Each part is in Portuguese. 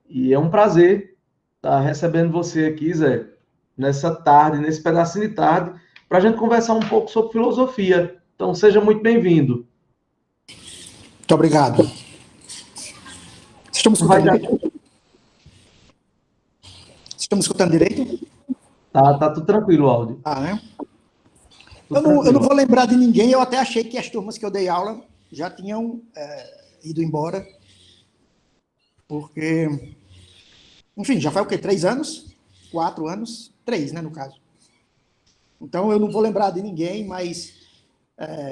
E é um prazer estar recebendo você aqui, Zé, nessa tarde, nesse pedacinho de tarde, para a gente conversar um pouco sobre filosofia. Então, seja muito bem-vindo. Muito obrigado. Vocês estão me escutando direito? Vocês estão me escutando direito? Tá tudo tranquilo, áudio. Né? Tudo Eu não tranquilo. vou lembrar de ninguém, eu até achei que as turmas que eu dei aula já tinham ido embora, porque, enfim, já faz o quê? 3 anos? 4 anos? 3, né, no caso. Então, eu não vou lembrar de ninguém, mas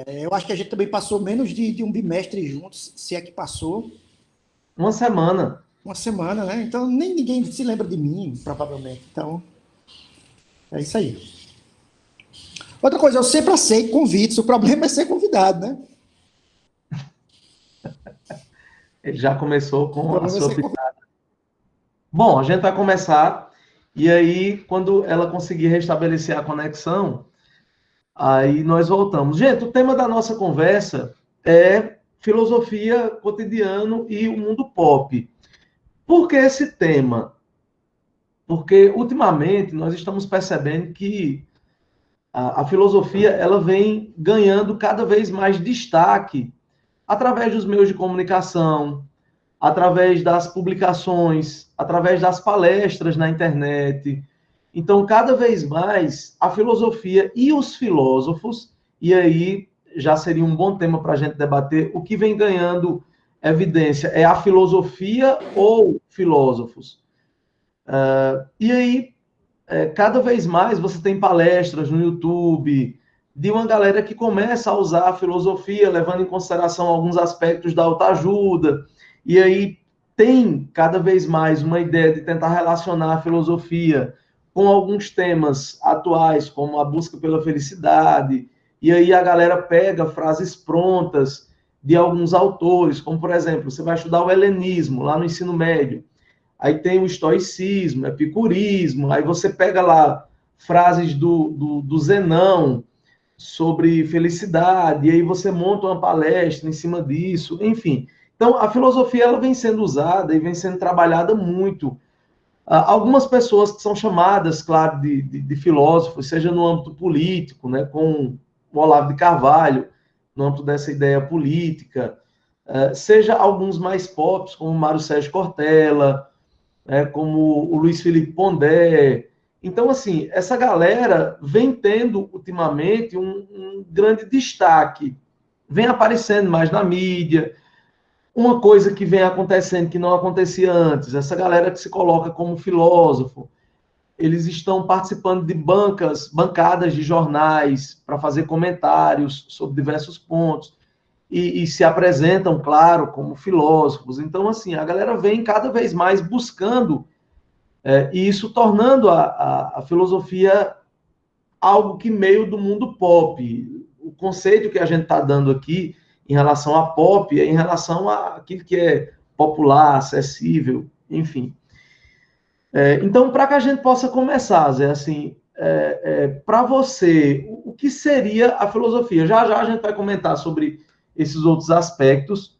eu acho que a gente também passou menos de um bimestre juntos, se é que passou. Uma semana. Uma semana, né? Então, nem ninguém se lembra de mim, provavelmente. Então, é isso aí. Outra coisa, eu sempre aceito convites, o problema é ser convidado, né? Ele já começou O com a problema é sua ser convidado. pitada. Bom, a gente vai começar, e aí, quando ela conseguir restabelecer a conexão, aí nós voltamos. Gente, o tema da nossa conversa é filosofia, cotidiano e o mundo pop. Por que esse tema? Porque, ultimamente, nós estamos percebendo que a filosofia ela vem ganhando cada vez mais destaque através dos meios de comunicação, através das publicações, através das palestras na internet. Então, cada vez mais, a filosofia e os filósofos, e aí já seria um bom tema para a gente debater, o que vem ganhando evidência é a filosofia ou filósofos. E aí, cada vez mais você tem palestras no YouTube de uma galera que começa a usar a filosofia, levando em consideração alguns aspectos da autoajuda, e aí tem cada vez mais uma ideia de tentar relacionar a filosofia com alguns temas atuais, como a busca pela felicidade, e aí a galera pega frases prontas de alguns autores, como por exemplo, você vai estudar o helenismo lá no ensino médio, aí tem o estoicismo, epicurismo, aí você pega lá frases do Zenão sobre felicidade, e aí você monta uma palestra em cima disso, enfim. Então, a filosofia ela vem sendo usada e vem sendo trabalhada muito. Algumas pessoas que são chamadas, claro, de filósofos, seja no âmbito político, né, com o Olavo de Carvalho, no âmbito dessa ideia política, seja alguns mais pops, como o Mário Sérgio Cortella, como o Luiz Felipe Pondé. Então, assim, essa galera vem tendo ultimamente um grande destaque, vem aparecendo mais na mídia. Uma coisa que vem acontecendo que não acontecia antes, essa galera que se coloca como filósofo, eles estão participando de bancadas de jornais para fazer comentários sobre diversos pontos e se apresentam, claro, como filósofos. Então, assim, a galera vem cada vez mais buscando e isso tornando a filosofia algo que meio do mundo pop. O conceito que a gente está dando aqui em relação a pop é em relação àquilo que é popular, acessível, enfim. Então, para que a gente possa começar, Zé, assim, para você, o que seria a filosofia? Já já a gente vai comentar sobre esses outros aspectos,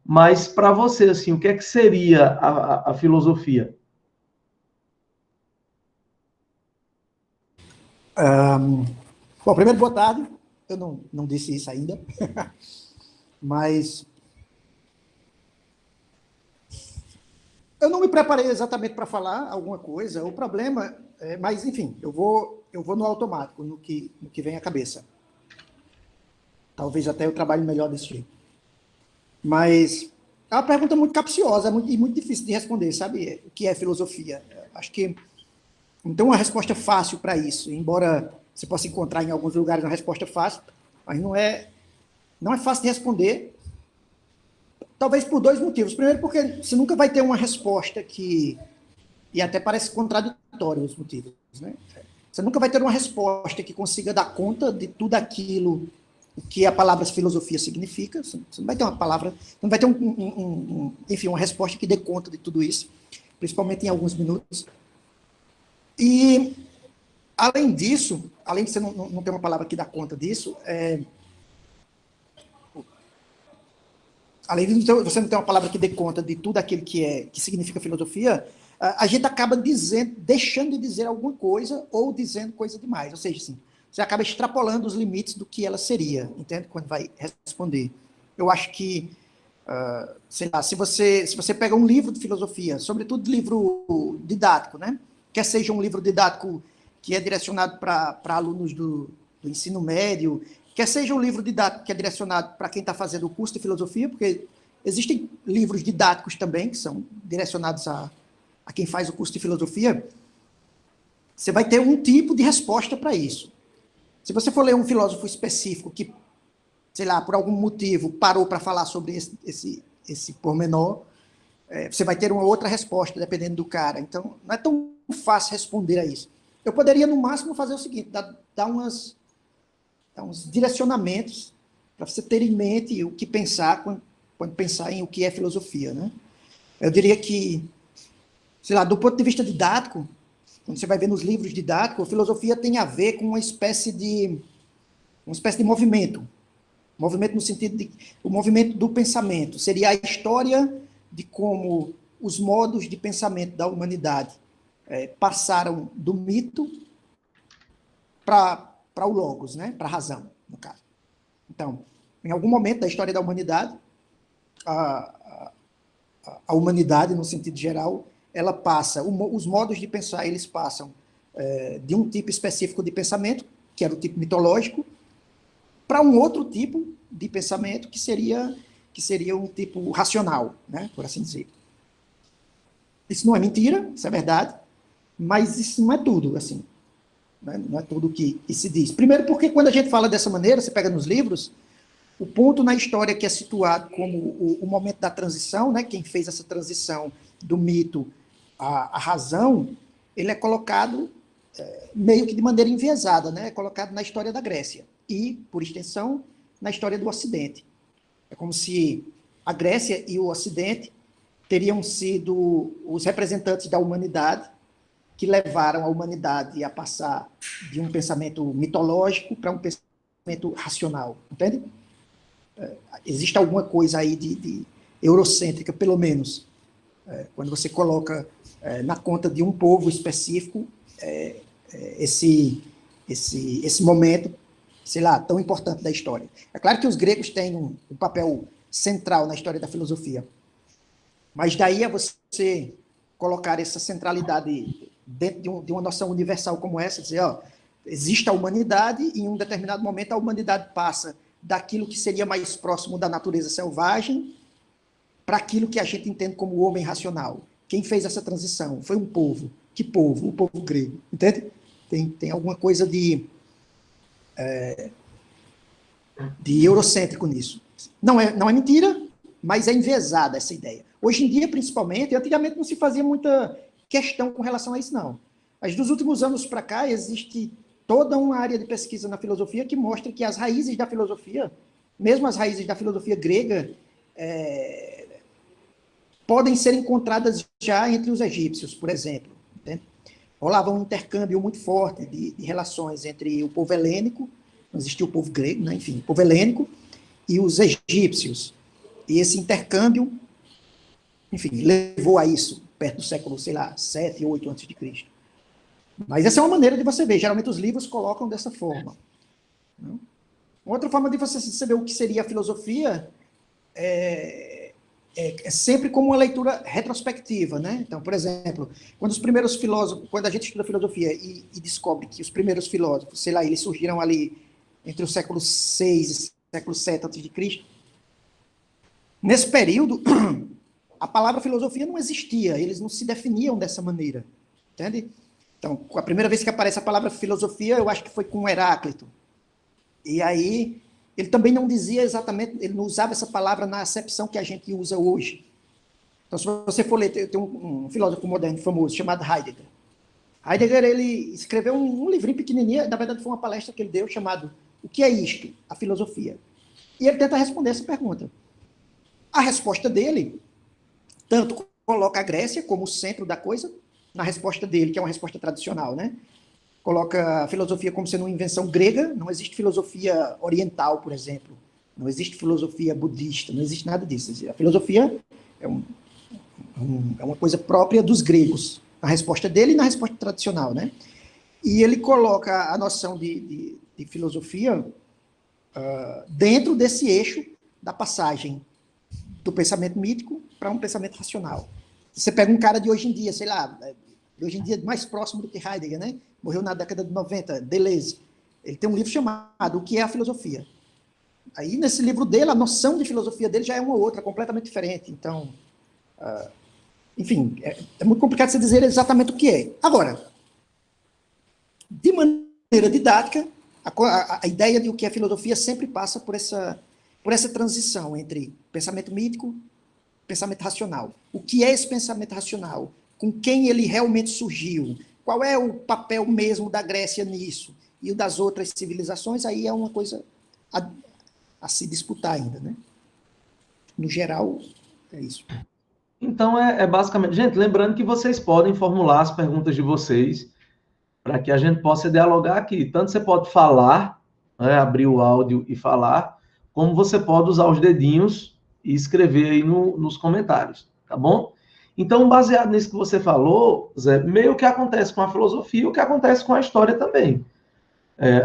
mas para você, assim, o que é que seria a filosofia? Bom, primeiro, boa tarde. Eu não disse isso ainda, mas eu não me preparei exatamente para falar alguma coisa. O problema mas enfim, eu vou no automático, no que vem à cabeça. Talvez até eu trabalhe melhor desse jeito. Mas é uma pergunta muito capciosa e muito difícil de responder, sabe? O que é filosofia? Acho que não tem uma resposta fácil para isso, embora você possa encontrar em alguns lugares uma resposta fácil, mas não é fácil de responder, talvez por 2 motivos. Primeiro, porque você nunca vai ter uma resposta que... E até parece contraditório os motivos, né? Você nunca vai ter uma resposta que consiga dar conta de tudo aquilo que a palavra filosofia significa. Você não vai ter uma palavra, não vai ter enfim, uma resposta que dê conta de tudo isso, principalmente em alguns minutos. E, além disso, além de você não ter uma palavra que dá conta disso, além de você não ter uma palavra que dê conta de tudo aquilo que significa filosofia, a gente acaba deixando de dizer alguma coisa ou dizendo coisa demais. Ou seja, assim, você acaba extrapolando os limites do que ela seria, entende? Quando vai responder. Eu acho que, sei lá, se você pega um livro de filosofia, sobretudo livro didático, né? Quer seja um livro didático que é direcionado para alunos do ensino médio, quer seja um livro didático que é direcionado para quem está fazendo o curso de filosofia, porque existem livros didáticos também que são direcionados a quem faz o curso de filosofia, você vai ter um tipo de resposta para isso. Se você for ler um filósofo específico que, sei lá, por algum motivo parou para falar sobre esse pormenor, você vai ter uma outra resposta, dependendo do cara. Então, não é tão fácil responder a isso. Eu poderia, no máximo, fazer o seguinte, dar uns direcionamentos para você ter em mente o que pensar quando pensar em o que é filosofia, né? Eu diria que, sei lá, do ponto de vista didático, quando você vai ver nos livros didáticos, a filosofia tem a ver com uma espécie de movimento. Movimento no sentido de o movimento do pensamento. Seria a história de como os modos de pensamento da humanidade passaram do mito para o logos, né? Para a razão, no caso. Então, em algum momento da história da humanidade, a humanidade, no sentido geral, ela passa, os modos de pensar, eles passam de um tipo específico de pensamento, que era o tipo mitológico, para um outro tipo de pensamento que seria um tipo racional, né, por assim dizer. Isso não é mentira, isso é verdade, mas isso não é tudo, assim, né, não é tudo que se diz. Primeiro porque quando a gente fala dessa maneira, você pega nos livros, o ponto na história que é situado como o momento da transição, né, quem fez essa transição do mito à razão, ele é colocado meio que de maneira enviesada, né, é colocado na história da Grécia e, por extensão, na história do Ocidente. É como se a Grécia e o Ocidente teriam sido os representantes da humanidade que levaram a humanidade a passar de um pensamento mitológico para um pensamento racional, entende? Existe alguma coisa aí de eurocêntrica, pelo menos, quando você coloca na conta de um povo específico esse momento, sei lá, tão importante da história. É claro que os gregos têm um papel central na história da filosofia, mas daí a você colocar essa centralidade dentro de uma noção universal como essa, dizer, ó, existe a humanidade e em um determinado momento a humanidade passa daquilo que seria mais próximo da natureza selvagem para aquilo que a gente entende como o homem racional. Quem fez essa transição foi um povo. Que povo? O povo grego. Entende? Tem alguma coisa de eurocêntrico nisso. Não é mentira, mas é enviesada essa ideia. Hoje em dia, principalmente, antigamente não se fazia muita questão com relação a isso, não. Mas dos últimos anos para cá, existe toda uma área de pesquisa na filosofia que mostra que as raízes da filosofia, mesmo as raízes da filosofia grega, podem ser encontradas já entre os egípcios, por exemplo. Entende? Rolava um intercâmbio muito forte de relações entre o povo helênico, não existia o povo grego, né? Enfim, o povo helênico e os egípcios. E esse intercâmbio, enfim, levou a isso, perto do século, sei lá, 7, 8 a.C. Mas essa é uma maneira de você ver. Geralmente os livros colocam dessa forma. Não? Outra forma de você saber o que seria a filosofia é sempre como uma leitura retrospectiva, né? Então, por exemplo, quando os primeiros filósofos, quando a gente estuda filosofia e descobre que os primeiros filósofos, sei lá, eles surgiram ali entre o século 6 e século 7 a.C., nesse período, a palavra filosofia não existia, eles não se definiam dessa maneira, entende? Então, a primeira vez que aparece a palavra filosofia, eu acho que foi com Heráclito. E aí, ele também não dizia exatamente, ele não usava essa palavra na acepção que a gente usa hoje. Então, se você for ler, tem um filósofo moderno famoso chamado Heidegger. Heidegger, ele escreveu um livrinho pequenininho, na verdade foi uma palestra que ele deu chamado O que é isto? A filosofia. E ele tenta responder essa pergunta. A resposta dele, tanto coloca a Grécia como o centro da coisa, na resposta dele, que é uma resposta tradicional, né? Coloca a filosofia como sendo uma invenção grega, não existe filosofia oriental, por exemplo, Não existe filosofia budista, não existe nada disso. A filosofia é, é uma coisa própria dos gregos, na resposta dele e na resposta tradicional, né? E ele coloca a noção de filosofia dentro desse eixo da passagem do pensamento mítico para um pensamento racional. Você pega um cara de hoje em dia, sei lá, de hoje em dia mais próximo do que Heidegger, né? Morreu na década de 90, Deleuze. Ele tem um livro chamado O que é a Filosofia? Aí, nesse livro dele, a noção de filosofia dele já é uma outra, completamente diferente. Então, enfim, é muito complicado você dizer exatamente o que é. Agora, de maneira didática, a ideia de o que é filosofia sempre passa por essa transição entre pensamento mítico e pensamento racional. O que é esse pensamento racional? Com quem ele realmente surgiu? Qual é o papel mesmo da Grécia nisso? E o das outras civilizações, aí é uma coisa a se disputar ainda, né? No geral, é isso. Então, é basicamente... Gente, lembrando que vocês podem formular as perguntas de vocês para que a gente possa dialogar aqui. Tanto você pode falar, né, abrir o áudio e falar, como você pode usar os dedinhos e escrever aí nos comentários, tá bom? Então, baseado nisso que você falou, Zé, meio que acontece com a filosofia, o que acontece com a história também.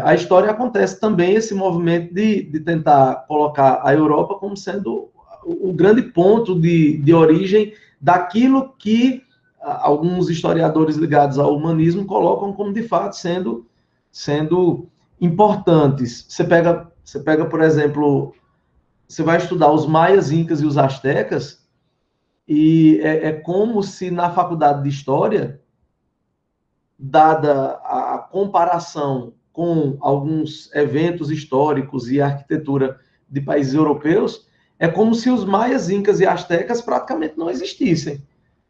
A história acontece também esse movimento de tentar colocar a Europa como sendo o grande ponto de origem daquilo que alguns historiadores ligados ao humanismo colocam como, de fato, sendo importantes. Você pega, por exemplo, você vai estudar os maias, incas e os astecas, e é como se na faculdade de História, dada a comparação com alguns eventos históricos e arquitetura de países europeus, é como se os maias, incas e astecas praticamente não existissem,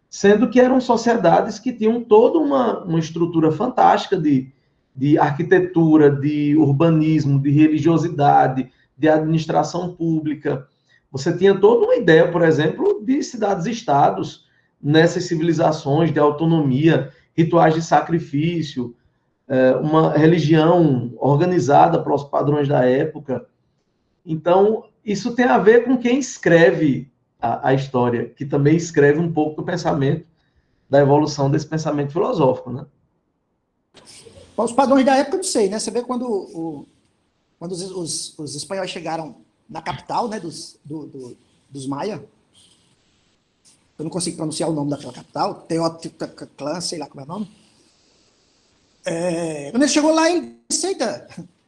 sendo que eram sociedades que tinham toda uma estrutura fantástica de arquitetura, de urbanismo, de religiosidade, de administração pública. Você tinha toda uma ideia, por exemplo, de cidades-estados nessas civilizações, de autonomia, rituais de sacrifício, uma religião organizada para os padrões da época. Então, isso tem a ver com quem escreve a história, que também escreve um pouco do pensamento, da evolução desse pensamento filosófico, né? Os padrões da época, eu não sei, né? Você vê quando os espanhóis chegaram na capital, né, dos Maia, eu não consigo pronunciar o nome daquela capital, Teotihuacan, sei lá como é o nome. Quando ele chegou lá, ele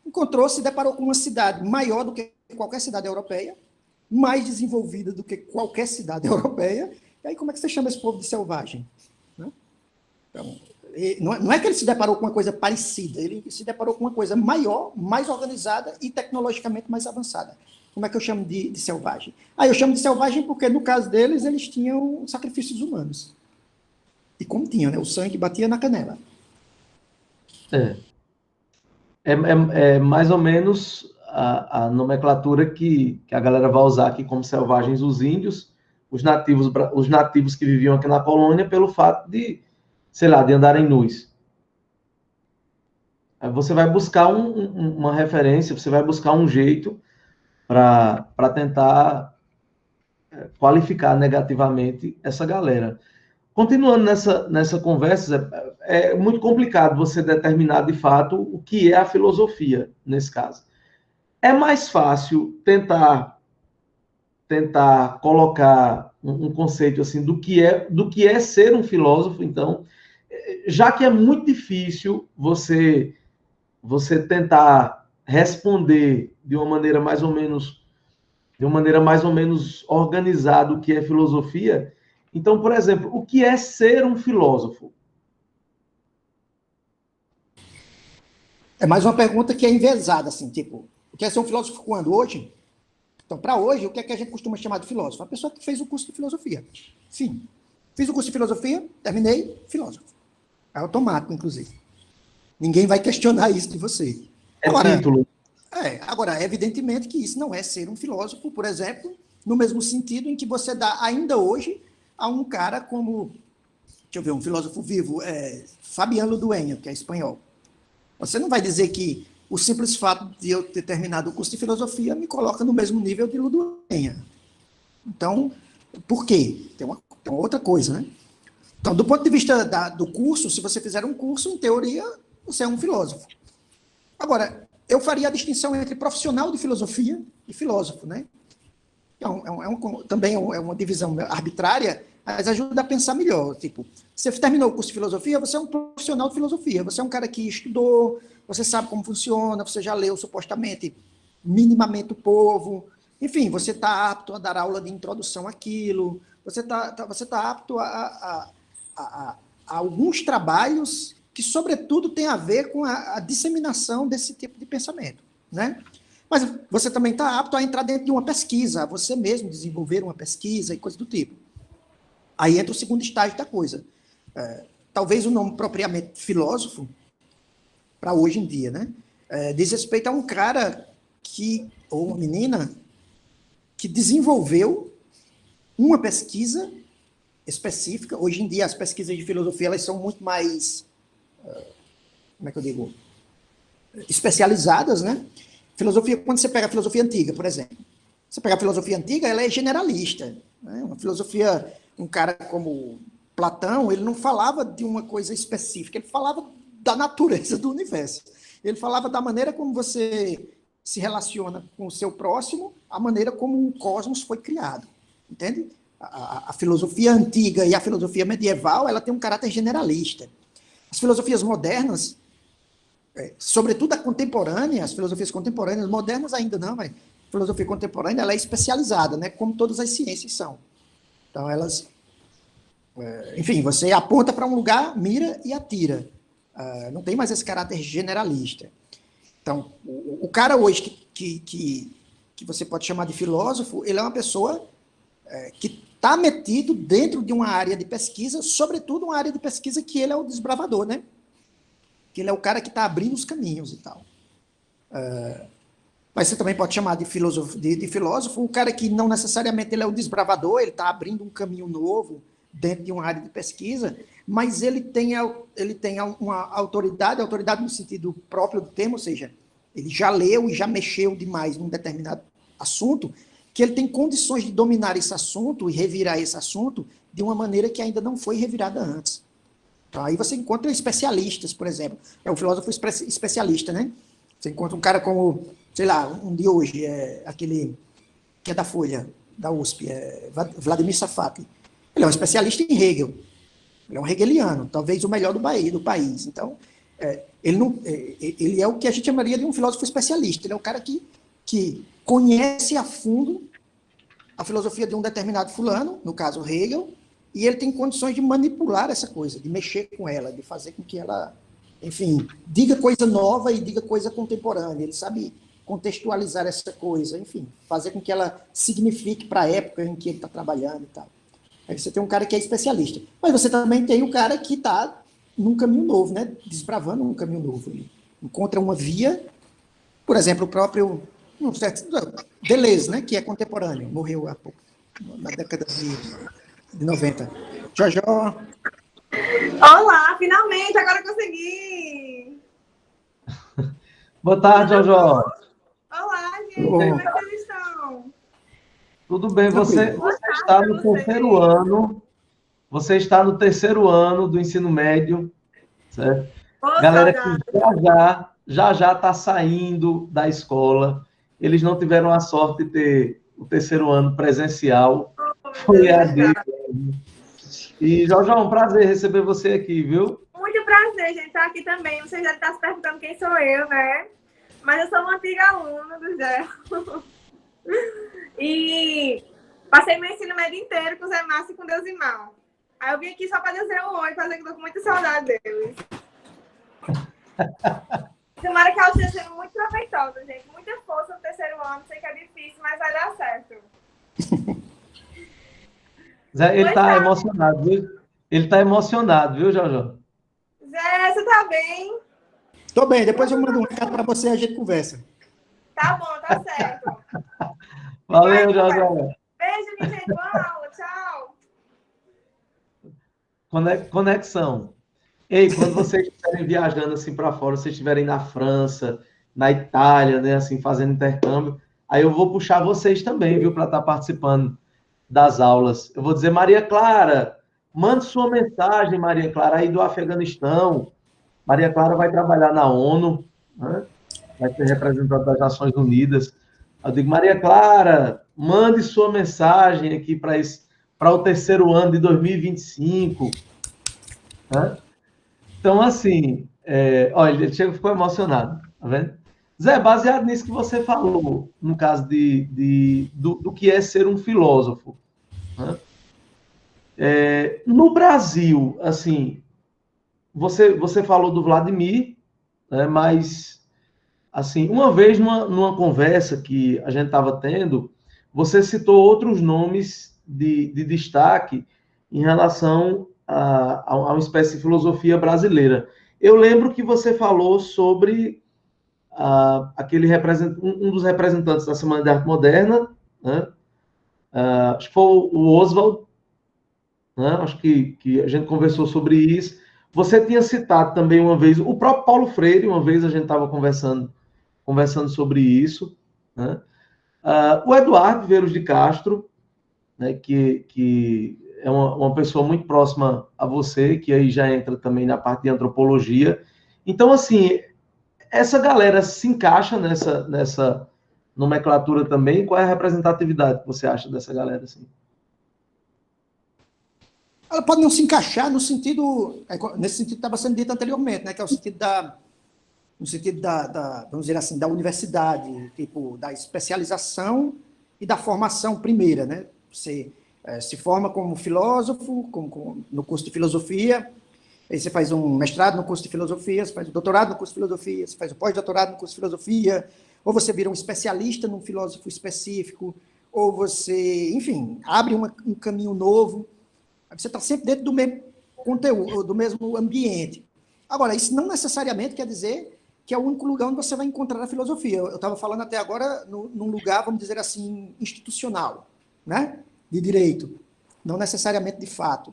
encontrou, se deparou com uma cidade maior do que qualquer cidade europeia, mais desenvolvida do que qualquer cidade europeia. E aí, como é que você chama esse povo de selvagem? Né? Então, não é que ele se deparou com uma coisa parecida, ele se deparou com uma coisa maior, mais organizada e tecnologicamente mais avançada. Como é que eu chamo de selvagem? Eu chamo de selvagem porque, no caso deles, eles tinham sacrifícios humanos. E como tinham, né? O sangue batia na canela. É mais ou menos a nomenclatura que a galera vai usar aqui como selvagens, os índios, os nativos que viviam aqui na colônia, pelo fato de, sei lá, de andarem nus. Aí você vai buscar uma referência, você vai buscar um jeito para tentar qualificar negativamente essa galera. Continuando nessa conversa, é muito complicado você determinar de fato o que é a filosofia nesse caso. É mais fácil tentar colocar um conceito assim do que é ser um filósofo. Então, já que é muito difícil você tentar responder de uma maneira mais ou menos organizada o que é filosofia. Então, por exemplo, o que é ser um filósofo? É mais uma pergunta que é enviesada, assim, tipo, o que é ser um filósofo quando? Hoje? Então, para hoje, o que é que a gente costuma chamar de filósofo? A pessoa que fez o curso de filosofia. Sim. Fiz o curso de filosofia, terminei, filósofo. É automático, inclusive. Ninguém vai questionar isso de você. Agora, título. Agora, é evidentemente que isso não é ser um filósofo, por exemplo, no mesmo sentido em que você dá ainda hoje a um cara como, deixa eu ver, um filósofo vivo, Fabián Ludueña, que é espanhol. Você não vai dizer que o simples fato de eu ter terminado o curso de filosofia me coloca no mesmo nível de Luduenha. Então, por quê? Tem uma outra coisa, né? Então, do ponto de vista do curso, se você fizer um curso, em teoria, você é um filósofo. Agora, eu faria a distinção entre profissional de filosofia e filósofo, né? Também é uma divisão arbitrária, mas ajuda a pensar melhor. Tipo, você terminou o curso de filosofia, você é um profissional de filosofia, você é um cara que estudou, você sabe como funciona, você já leu supostamente, minimamente o povo, enfim, você está apto a dar aula de introdução àquilo, você tá apto a alguns trabalhos que, sobretudo, têm a ver com a disseminação desse tipo de pensamento, né? Mas você também está apto a entrar dentro de uma pesquisa, a você mesmo desenvolver uma pesquisa e coisa do tipo. Aí entra o segundo estágio da coisa. Talvez o nome propriamente filósofo, para hoje em dia, né? Diz respeito a um cara ou uma menina, que desenvolveu uma pesquisa específica. Hoje em dia, as pesquisas de filosofia, elas são muito mais, como é que eu digo, especializadas, né? Filosofia, quando você pega a filosofia antiga, por exemplo, você pega a filosofia antiga, ela é generalista, né? Uma filosofia, um cara como Platão, ele não falava de uma coisa específica, ele falava da natureza do universo. Ele falava da maneira como você se relaciona com o seu próximo, a maneira como o cosmos foi criado, entende? A filosofia antiga e a filosofia medieval, ela tem um caráter generalista. As filosofias modernas, sobretudo a contemporânea, as filosofias contemporâneas, modernas ainda não, mas a filosofia contemporânea, ela é especializada, né, como todas as ciências são. Então, elas, enfim, você aponta para um lugar, mira e atira. Não tem mais esse caráter generalista. Então, o cara hoje que você pode chamar de filósofo, ele é uma pessoa que está metido dentro de uma área de pesquisa, sobretudo uma área de pesquisa que ele é o desbravador, né? Que ele é o cara que está abrindo os caminhos e tal. Mas você também pode chamar de filósofo um cara que não necessariamente ele é o desbravador, ele está abrindo um caminho novo dentro de uma área de pesquisa, mas ele tem uma autoridade no sentido próprio do termo, ou seja, ele já leu e já mexeu demais num determinado assunto, que ele tem condições de dominar esse assunto e revirar esse assunto de uma maneira que ainda não foi revirada antes. Então, aí você encontra especialistas, por exemplo. É um filósofo especialista, né? Você encontra um cara como, sei lá, um de hoje, aquele que é da Folha, da USP, Vladimir Safati. Ele é um especialista em Hegel. Ele é um hegeliano, talvez o melhor do país. Então, ele é o que a gente chamaria de um filósofo especialista. Ele é o cara que conhece a fundo a filosofia de um determinado fulano, no caso Hegel, e ele tem condições de manipular essa coisa, de mexer com ela, de fazer com que ela, enfim, diga coisa nova e diga coisa contemporânea. Ele sabe contextualizar essa coisa, enfim, fazer com que ela signifique para a época em que ele está trabalhando e tal. Aí você tem um cara que é especialista. Mas você também tem o cara que está num caminho novo, né? Desbravando um caminho novo. Ele encontra uma via, por exemplo, o próprio Deleuze, né? Que é contemporâneo, morreu há pouco, na década de 90. Jojo. Olá, finalmente, agora consegui! Boa tarde, Jojo. Olá, gente, como é que vocês estão? Tudo bem, você está no terceiro ano, você está no terceiro ano do ensino médio, certo? Galera que já está saindo da escola, eles não tiveram a sorte de ter o terceiro ano presencial, foi EAD. E, Jorge, é um prazer receber você aqui, viu? Muito prazer, gente, estar aqui também. Você já está se perguntando quem sou eu, né? Mas eu sou uma antiga aluna do Zé. E passei meu ensino médio inteiro com o Zé Márcio e com Deus Irmão. Aí eu vim aqui só para dizer um oi, fazer que eu tô com muita saudade deles. Tomara que a aula esteja sendo muito proveitosa, gente. Muita força no terceiro ano. Sei que é difícil, mas vai dar certo. Zé, ele está emocionado, viu? Ele está emocionado, viu, Jojo? Zé, você tá bem? Tô bem, depois eu mando um recado para você e a gente conversa. Tá bom, tá certo. Valeu, Jojo. Beijo, minha gente. Boa aula. Tchau. Conexão. Ei, quando vocês estiverem viajando assim para fora, vocês estiverem na França, na Itália, né, assim, fazendo intercâmbio. Aí eu vou puxar vocês também, viu, para estar participando das aulas. Eu vou dizer, Maria Clara, mande sua mensagem, Maria Clara, aí do Afeganistão. Maria Clara vai trabalhar na ONU, né? Vai ser representante das Nações Unidas. Eu digo, Maria Clara, mande sua mensagem aqui para o terceiro ano de 2025. Né? Então, assim, olha, ele chega, ficou emocionado, tá vendo? Zé, baseado nisso que você falou, no caso do que é ser um filósofo, né? No Brasil, assim, você falou do Vladimir, né, mas, assim, uma vez numa conversa que a gente estava tendo, você citou outros nomes de destaque em relação a uma espécie de filosofia brasileira. Eu lembro que você falou sobre um dos representantes da Semana de Arte Moderna, né? Acho que foi o Oswald, né? Acho que a gente conversou sobre isso. Você tinha citado também uma vez o próprio Paulo Freire, uma vez a gente estava conversando sobre isso, né? O Eduardo Viveiros de Castro, né, que é uma pessoa muito próxima a você, que aí já entra também na parte de antropologia. Então, assim, essa galera se encaixa nessa nomenclatura também? Qual é a representatividade que você acha dessa galera? Assim? Ela pode não se encaixar no sentido, nesse sentido que estava sendo dito anteriormente, né, que é o sentido no sentido vamos dizer assim, da universidade, tipo, da especialização e da formação primeira, né? Você se forma como filósofo, no curso de filosofia, aí você faz um mestrado no curso de filosofia, você faz um doutorado no curso de filosofia, você faz um pós-doutorado no curso de filosofia, ou você vira um especialista num filósofo específico, ou você, enfim, abre um caminho novo. Você está sempre dentro do mesmo conteúdo, do mesmo ambiente. Agora, isso não necessariamente quer dizer que é o único lugar onde você vai encontrar a filosofia. Eu estava falando até agora num lugar, vamos dizer assim, institucional, né? De direito. Não necessariamente de fato.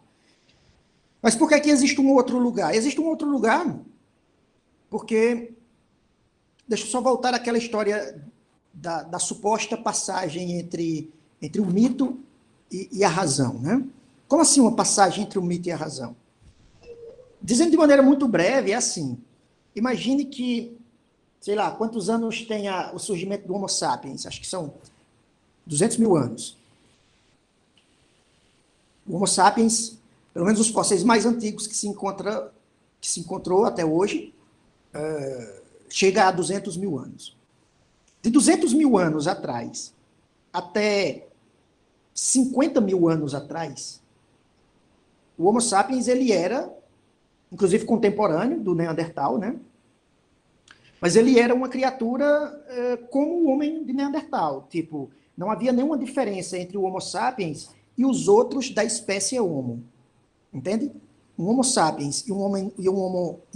Mas por que é que existe um outro lugar? Existe um outro lugar porque, deixa eu só voltar àquela história da suposta passagem entre o mito e a razão, né? Como assim uma passagem entre o mito e a razão? Dizendo de maneira muito breve, é assim. Imagine que, sei lá, quantos anos tem o surgimento do Homo sapiens? Acho que são 200 mil anos. O Homo sapiens, pelo menos os fósseis mais antigos que se encontrou até hoje, chega a 200 mil anos. De 200 mil anos atrás até 50 mil anos atrás, o Homo sapiens ele era, inclusive contemporâneo do Neandertal, né? Mas ele era uma criatura como o homem de Neandertal. Tipo, não havia nenhuma diferença entre o Homo sapiens e os outros da espécie Homo. Entende? Um Homo sapiens e um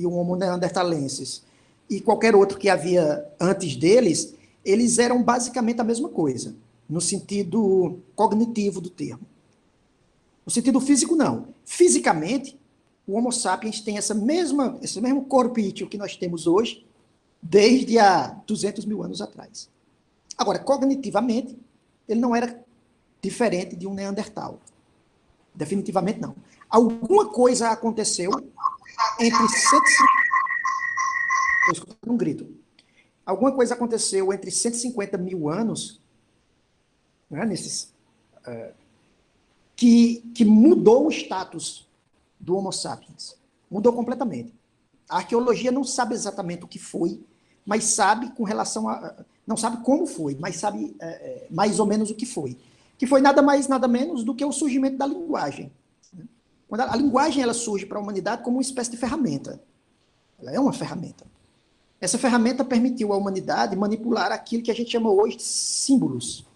Homo neanderthalensis e qualquer outro que havia antes deles, eles eram basicamente a mesma coisa, no sentido cognitivo do termo. No sentido físico, não. Fisicamente, o Homo sapiens tem esse mesmo corpício que nós temos hoje, desde há 200 mil anos atrás. Agora, cognitivamente, ele não era diferente de um Neandertal. Definitivamente não. Alguma coisa aconteceu entre 150... Estou escutando um grito. Alguma coisa aconteceu entre 150 mil anos, né, que mudou o status do Homo sapiens. Mudou completamente. A arqueologia não sabe exatamente o que foi, mas sabe com relação a... Não sabe como foi, mas sabe mais ou menos o que foi. Que foi nada mais, nada menos do que o surgimento da linguagem. Quando a linguagem ela surge para a humanidade como uma espécie de ferramenta. Ela é uma ferramenta. Essa ferramenta permitiu à humanidade manipular aquilo que a gente chama hoje de símbolos.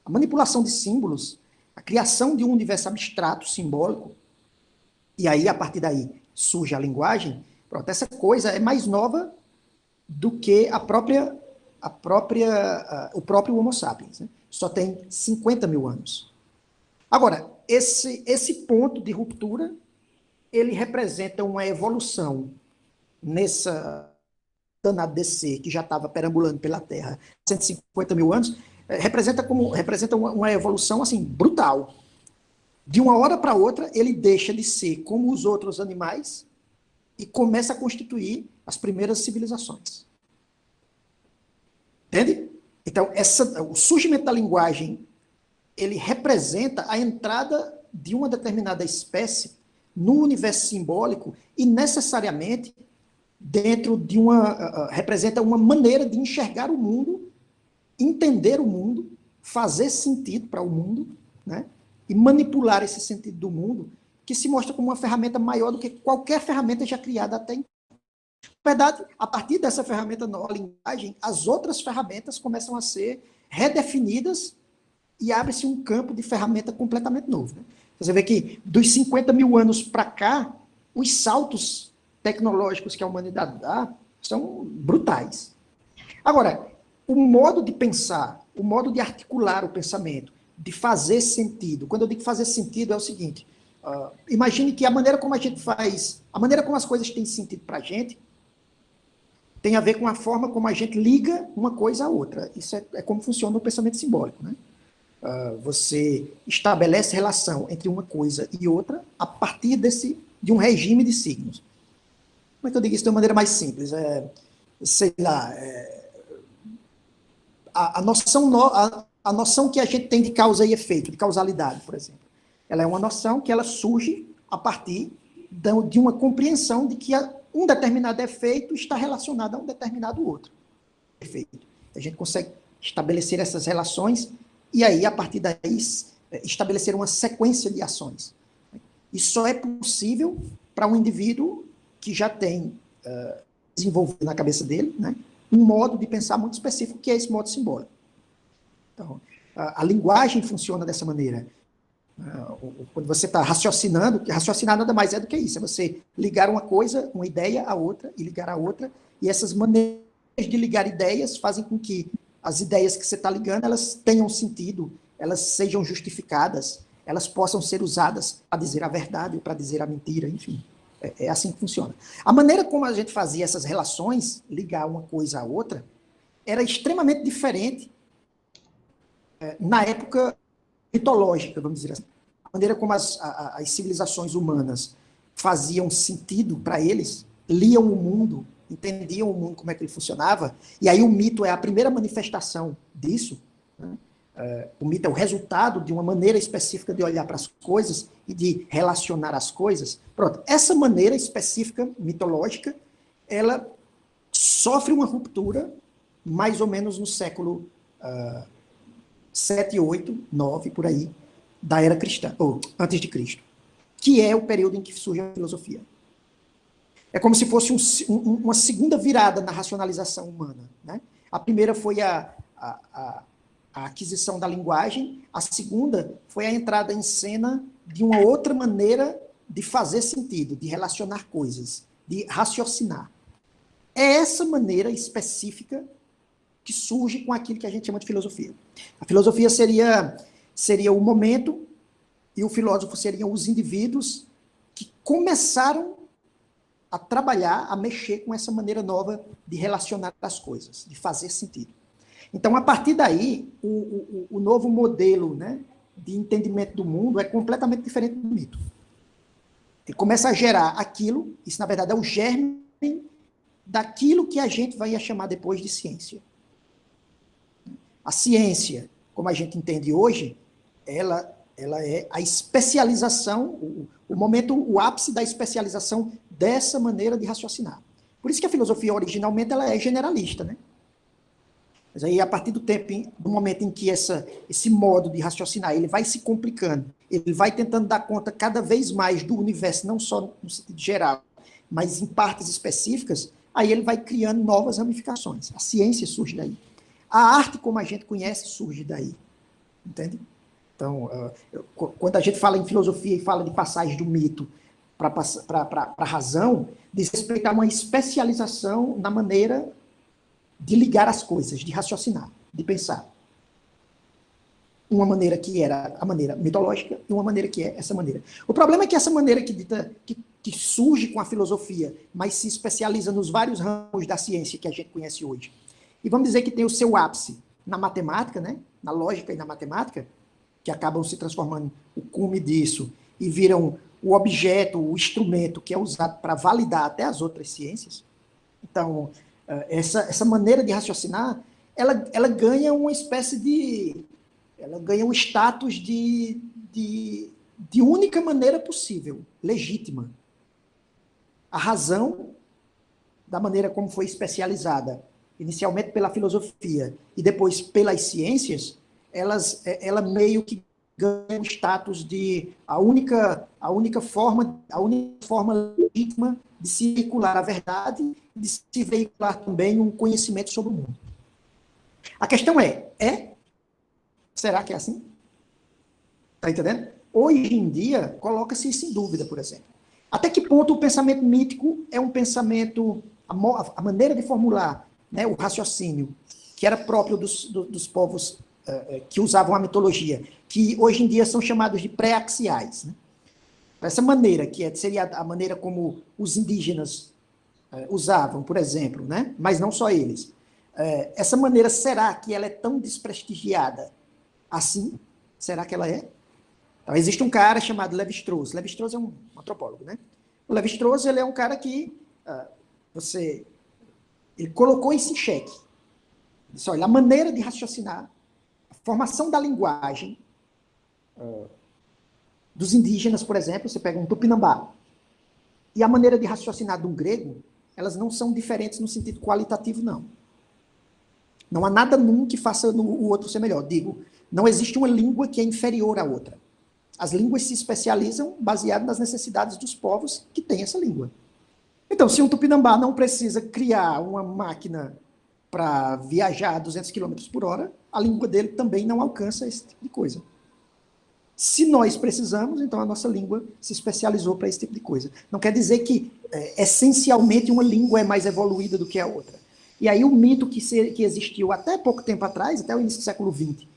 A manipulação de símbolos, a criação de um universo abstrato, simbólico, e aí, a partir daí, surge a linguagem. Pronto, essa coisa é mais nova do que o próprio Homo sapiens. Né? Só tem 50 mil anos. Agora, esse ponto de ruptura, ele representa uma evolução nessa danado desse ser que já estava perambulando pela Terra há 150 mil anos, representa uma evolução assim brutal. De uma hora para outra, ele deixa de ser como os outros animais e começa a constituir as primeiras civilizações. Entende? Então, o surgimento da linguagem, ele representa a entrada de uma determinada espécie no universo simbólico e necessariamente dentro de representa uma maneira de enxergar o mundo, entender o mundo, fazer sentido para o mundo, né? E manipular esse sentido do mundo, que se mostra como uma ferramenta maior do que qualquer ferramenta já criada até então. Na verdade, a partir dessa ferramenta nova, a linguagem, as outras ferramentas começam a ser redefinidas e abre-se um campo de ferramenta completamente novo. Né? Você vê que dos 50 mil anos para cá, os saltos tecnológicos que a humanidade dá são brutais. Agora, o modo de pensar, o modo de articular o pensamento, de fazer sentido, quando eu digo fazer sentido é o seguinte, imagine que a maneira como a gente faz, a maneira como as coisas têm sentido para a gente, tem a ver com a forma como a gente liga uma coisa à outra. Isso é como funciona o pensamento simbólico, né? Você estabelece relação entre uma coisa e outra a partir de um regime de signos. Como é que eu digo isso de uma maneira mais simples? Sei lá, a noção que a gente tem de causa e efeito, de causalidade, por exemplo. Ela é uma noção que ela surge a partir de uma compreensão de que um determinado efeito está relacionado a um determinado outro efeito. A gente consegue estabelecer essas relações e aí, a partir daí, estabelecer uma sequência de ações. Isso só é possível para um indivíduo que já tem desenvolvido na cabeça dele, né, um modo de pensar muito específico, que é esse modo simbólico. Então, a linguagem funciona dessa maneira. Quando você está raciocinando, raciocinar nada mais é do que isso, é você ligar uma coisa, uma ideia a outra, e ligar a outra, e essas maneiras de ligar ideias fazem com que as ideias que você está ligando, elas tenham sentido, elas sejam justificadas, elas possam ser usadas para dizer a verdade ou para dizer a mentira, enfim. É assim que funciona. A maneira como a gente fazia essas relações, ligar uma coisa a outra, era extremamente diferente na época mitológica, vamos dizer assim. A maneira como as civilizações humanas faziam sentido para eles, liam o mundo, entendiam o mundo, como é que ele funcionava, e aí o mito é a primeira manifestação disso, né? O mito é o resultado de uma maneira específica de olhar para as coisas e de relacionar as coisas. Pronto, essa maneira específica, mitológica, ela sofre uma ruptura mais ou menos no século 7, 8, 9, por aí, da era cristã, ou antes de Cristo, que é o período em que surge a filosofia. É como se fosse uma segunda virada na racionalização humana. Né? A primeira foi a aquisição da linguagem, a segunda foi a entrada em cena de uma outra maneira de fazer sentido, de relacionar coisas, de raciocinar. É essa maneira específica que surge com aquilo que a gente chama de filosofia. A filosofia seria o momento e o filósofo seriam os indivíduos que começaram a trabalhar, a mexer com essa maneira nova de relacionar as coisas, de fazer sentido. Então, a partir daí, o novo modelo, né, de entendimento do mundo é completamente diferente do mito. Ele começa a gerar aquilo, isso na verdade é o germe daquilo que a gente vai chamar depois de ciência. A ciência, como a gente entende hoje, ela é a especialização, o ápice da especialização dessa maneira de raciocinar. Por isso que a filosofia originalmente ela é generalista, né? Mas aí, a partir do momento em que esse modo de raciocinar ele vai se complicando, ele vai tentando dar conta cada vez mais do universo, não só no sentido geral, mas em partes específicas, aí ele vai criando novas ramificações. A ciência surge daí. A arte, como a gente conhece, surge daí. Entende? Então, quando a gente fala em filosofia e fala de passagem do mito para a razão, diz respeito a uma especialização na maneira de ligar as coisas, de raciocinar, de pensar. Uma maneira que era a maneira mitológica e uma maneira que é essa maneira. O problema é que essa maneira que que surge com a filosofia, mas se especializa nos vários ramos da ciência que a gente conhece hoje. E vamos dizer que tem o seu ápice na matemática, né? Na lógica e na matemática, que acabam se transformando o cume disso e viram o objeto, o instrumento que é usado para validar até as outras ciências. Então, essa maneira de raciocinar, ela ganha uma espécie de... ela ganha um status de única maneira possível, legítima. A razão, da maneira como foi especializada, inicialmente pela filosofia e depois pelas ciências, ela meio que ganha um status de a única forma legítima de se veicular a verdade, de se veicular também um conhecimento sobre o mundo. A questão é? Será que é assim? Está entendendo? Hoje em dia, coloca-se isso em dúvida, por exemplo. Até que ponto o pensamento mítico é um pensamento, a maneira de formular, né, o raciocínio, que era próprio dos povos que usavam a mitologia, que hoje em dia são chamados de pré-axiais. Né? Essa maneira, seria a maneira como os indígenas usavam, por exemplo, né? Mas não só eles. Essa maneira, será que ela é tão desprestigiada assim? Será que ela é? Então, existe um cara chamado Lévi-Strauss. Lévi-Strauss é um antropólogo, né? O Lévi-Strauss, ele é um cara que ele colocou isso em xeque. Ele disse, olha, a maneira de raciocinar, a formação da linguagem dos indígenas, por exemplo, você pega um tupinambá, e a maneira de raciocinar de um grego, elas não são diferentes no sentido qualitativo, não. Não há nada num que faça o outro ser melhor. Digo, não existe uma língua que é inferior à outra. As línguas se especializam baseado nas necessidades dos povos que têm essa língua. Então, se um tupinambá não precisa criar uma máquina para viajar a 200 km por hora, a língua dele também não alcança esse tipo de coisa. Se nós precisamos, então a nossa língua se especializou para esse tipo de coisa. Não quer dizer que, essencialmente, uma língua é mais evoluída do que a outra. E aí o mito que existiu até pouco tempo atrás, até o início do século XX,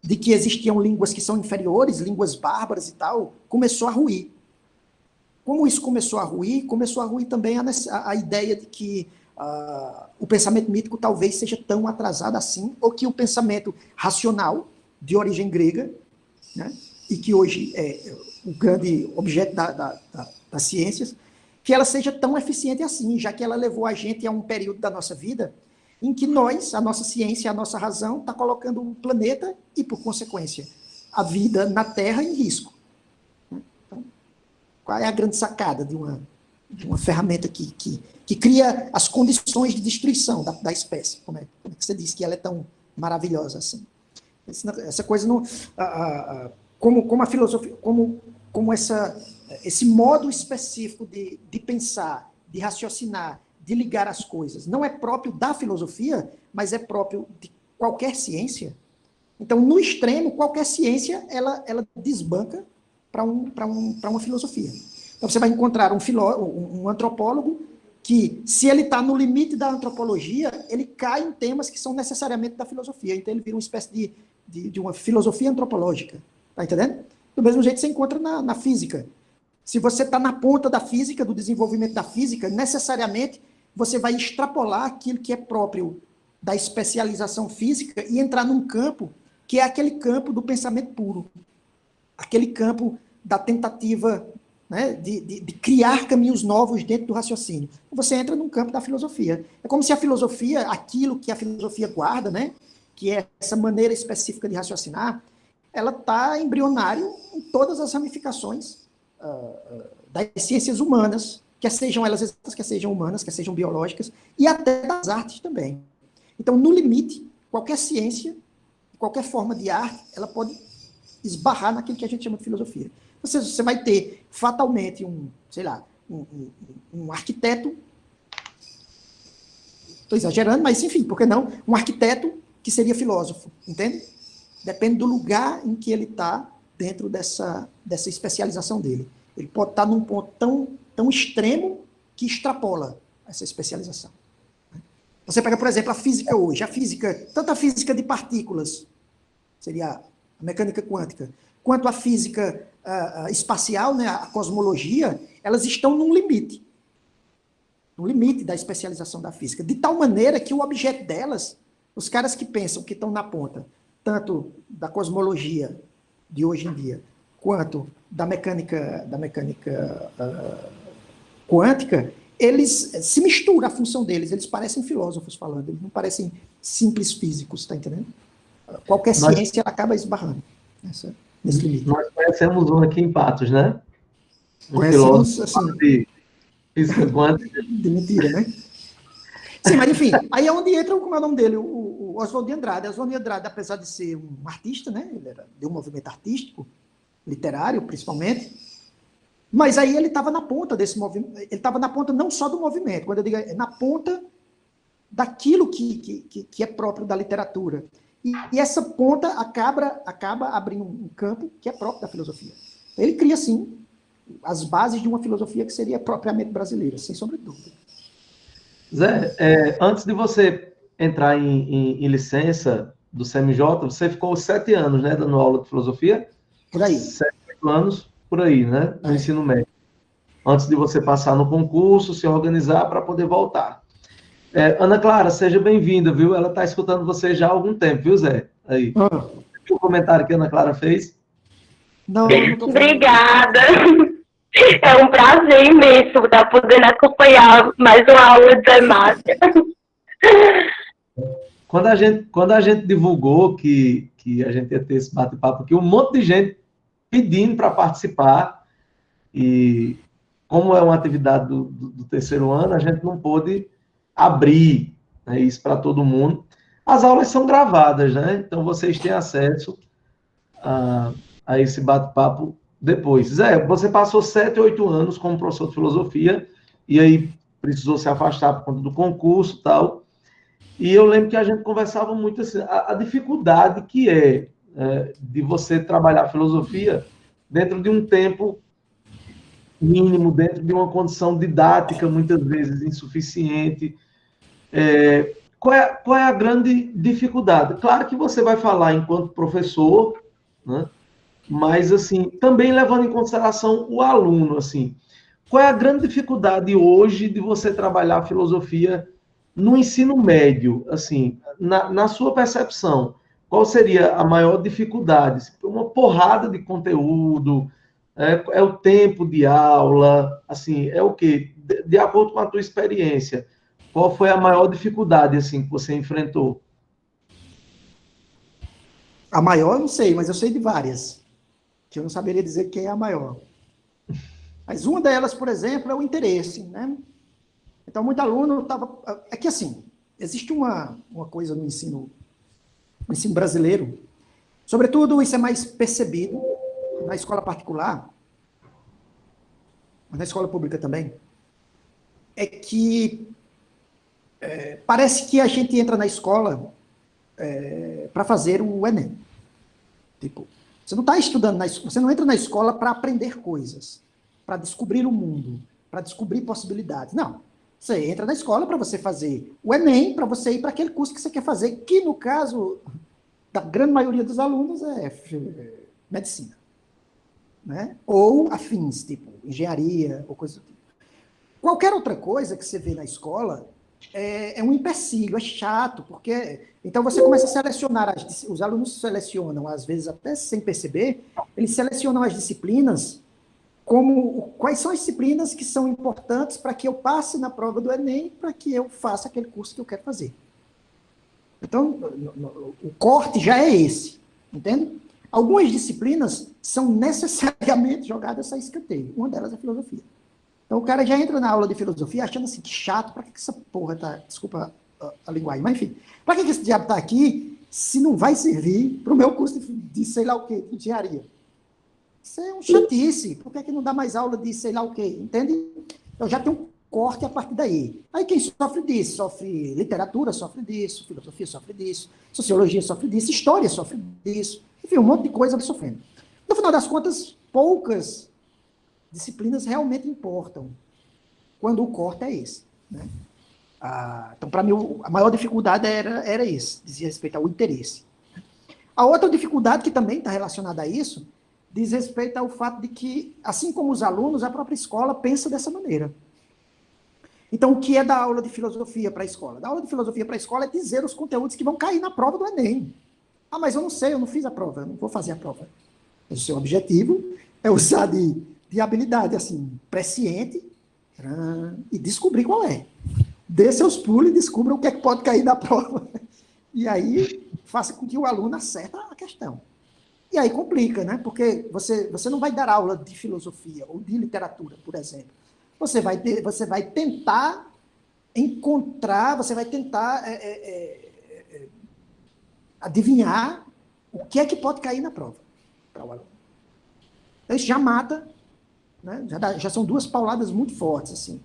de que existiam línguas que são inferiores, línguas bárbaras e tal, começou a ruir. Como isso começou a ruir também a ideia de que o pensamento mítico talvez seja tão atrasado assim, ou que o pensamento racional, de origem grega, né, e que hoje é o grande objeto das ciências, que ela seja tão eficiente assim, já que ela levou a gente a um período da nossa vida em que nós, a nossa ciência, a nossa razão, está colocando o planeta e, por consequência, a vida na Terra em risco. Então, qual é a grande sacada de uma ferramenta que cria as condições de destruição da espécie? Como é que você diz que ela é tão maravilhosa assim? Essa coisa não... como a filosofia... Como esse modo específico de pensar, de raciocinar, de ligar as coisas, não é próprio da filosofia, mas é próprio de qualquer ciência. Então, no extremo, qualquer ciência, ela desbanca para uma filosofia. Então, você vai encontrar um antropólogo que, se ele está no limite da antropologia, ele cai em temas que são necessariamente da filosofia. Então, ele vira uma espécie de uma filosofia antropológica. Está entendendo? Do mesmo jeito que você encontra na física. Se você está na ponta da física, do desenvolvimento da física, necessariamente você vai extrapolar aquilo que é próprio da especialização física e entrar num campo que é aquele campo do pensamento puro. Aquele campo da tentativa, né, de criar caminhos novos dentro do raciocínio. Você entra num campo da filosofia. É como se a filosofia, aquilo que a filosofia guarda, né, que é essa maneira específica de raciocinar, ela está embrionário em todas as ramificações das ciências humanas, quer sejam elas exatas, quer sejam humanas, quer sejam biológicas, e até das artes também. Então, no limite, qualquer ciência, qualquer forma de arte, ela pode esbarrar naquilo que a gente chama de filosofia. Você vai ter, fatalmente, um arquiteto, estou exagerando, mas enfim, por que não? Um arquiteto que seria filósofo, entende? Depende do lugar em que ele está dentro dessa especialização dele. Ele pode estar num ponto tão extremo que extrapola essa especialização. Você pega, por exemplo, a física hoje. Tanto a física de partículas, seria a mecânica quântica, quanto à física espacial, né, a cosmologia, elas estão num limite. No limite da especialização da física. De tal maneira que o objeto delas, os caras que pensam que estão na ponta, tanto da cosmologia de hoje em dia, quanto da mecânica quântica, eles se misturam a função deles, eles parecem filósofos falando, eles não parecem simples físicos, tá entendendo? Qualquer ciência ela acaba esbarrando nesse limite. Nós conhecemos um aqui em Patos, né? Um Conhecemos, filósofo assim, de física quântica. de mentira, né? Sim, mas enfim, aí é onde entra, como é o nome dele, o Oswald de Andrade. Oswald de Andrade, apesar de ser um artista, né? Ele era de um movimento artístico, literário, principalmente, mas aí ele estava na ponta desse movimento, ele estava na ponta não só do movimento, quando eu digo na ponta daquilo que é próprio da literatura. E essa ponta acaba abrindo um campo que é próprio da filosofia. Ele cria, sim, as bases de uma filosofia que seria propriamente brasileira, sem sombra de dúvida. Zé, antes de você entrar em licença do CMJ, você ficou 7 anos, né, dando aula de filosofia? Por aí. 7, 8 anos, por aí, né, no ensino médio. Antes de você passar no concurso, se organizar para poder voltar. Ana Clara, seja bem-vinda, viu? Ela está escutando você já há algum tempo, viu, Zé? Aí. Viu o comentário que a Ana Clara fez? Não tô vendo. Obrigada. É um prazer imenso estar podendo acompanhar mais uma aula de Zé Márcio. Quando a gente divulgou que a gente ia ter esse bate-papo aqui, um monte de gente pedindo para participar, e como é uma atividade do terceiro ano, a gente não pôde abrir, né, isso para todo mundo. As aulas são gravadas, né? Então vocês têm acesso a esse bate-papo depois. Zé, você passou 7, 8 anos como professor de filosofia, e aí precisou se afastar por conta do concurso e tal. E eu lembro que a gente conversava muito assim, a dificuldade que de você trabalhar filosofia dentro de um tempo mínimo, dentro de uma condição didática muitas vezes insuficiente. Qual é a grande dificuldade? Claro que você vai falar enquanto professor, né? Mas assim, também levando em consideração o aluno, assim, qual é a grande dificuldade hoje de você trabalhar filosofia no ensino médio, assim, na sua percepção? Qual seria a maior dificuldade? Uma porrada de conteúdo, é o tempo de aula, assim, é o quê? De acordo com a tua experiência, qual foi a maior dificuldade, assim, que você enfrentou? A maior eu não sei, mas eu sei de várias, que eu não saberia dizer quem é a maior. Mas uma delas, por exemplo, é o interesse, né? Então, muito aluno estava... É que, assim, existe uma coisa no ensino brasileiro, sobretudo isso é mais percebido na escola particular, mas na escola pública também, é que parece que a gente entra na escola para fazer o Enem. Tipo, você não está estudando, você não entra na escola para aprender coisas, para descobrir o mundo, para descobrir possibilidades. Não. Você entra na escola para você fazer o Enem, para você ir para aquele curso que você quer fazer, que no caso da grande maioria dos alunos é medicina, né? Ou afins, tipo engenharia, ou coisa do tipo. Qualquer outra coisa que você vê na escola é um empecilho, é chato, porque... Então você começa a selecionar, os alunos selecionam, às vezes até sem perceber, eles selecionam as disciplinas como quais são as disciplinas que são importantes para que eu passe na prova do Enem, para que eu faça aquele curso que eu quero fazer. Então, o corte já é esse, entende? Algumas disciplinas são necessariamente jogadas a escanteio. Uma delas é a filosofia. Então, o cara já entra na aula de filosofia achando assim, que chato, para que essa porra tá... Desculpa a linguagem, mas enfim. Para que esse diabo tá aqui se não vai servir para o meu curso de sei lá o quê, de engenharia? Isso é um chatice. Por que não dá mais aula de sei lá o quê? Entende? Eu já tenho um corte a partir daí. Aí quem sofre disso? Sofre literatura, sofre disso, filosofia sofre disso, sociologia sofre disso, história sofre disso. Enfim, um monte de coisa vai sofrendo. No final das contas, poucas disciplinas realmente importam quando o corte é esse, né? Então, para mim, a maior dificuldade era isso, dizia respeito ao interesse. A outra dificuldade que também está relacionada a isso diz respeito ao fato de que, assim como os alunos, a própria escola pensa dessa maneira. Então, o que é dar aula de filosofia para a escola? Dar aula de filosofia para a escola é dizer os conteúdos que vão cair na prova do Enem. Ah, mas eu não sei, eu não fiz a prova, eu não vou fazer a prova. O seu objetivo é usar de habilidade, assim, presciente, e descobrir qual é. Dê seus pulos e descubra o que é que pode cair na prova. E aí, faça com que o aluno acerte a questão. E aí complica, né? Porque você não vai dar aula de filosofia ou de literatura, por exemplo. Você vai tentar encontrar, você vai tentar adivinhar o que é que pode cair na prova para o aluno. Então, isso já mata, né? Já são duas pauladas muito fortes, assim.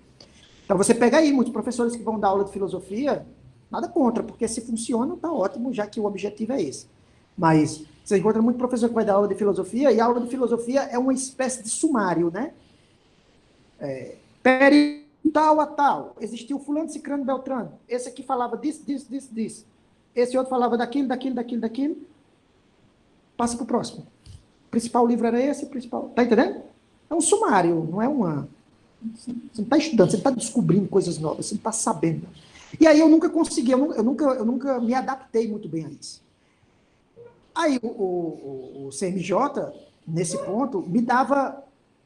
Então, você pega aí muitos professores que vão dar aula de filosofia, nada contra, porque se funciona, está ótimo, já que o objetivo é esse. Mas você encontra muito professor que vai dar aula de filosofia, e a aula de filosofia é uma espécie de sumário, né? Tal a tal, existiu fulano, cicrano, beltrano. Esse aqui falava disso. Esse outro falava daquilo. Passa para o próximo. O principal livro era esse, o principal... Tá entendendo? É um sumário, não é uma... Você não está estudando, você não está descobrindo coisas novas, você não está sabendo. E aí eu nunca consegui, eu nunca me adaptei muito bem a isso. Aí o CMJ, nesse ponto, me dava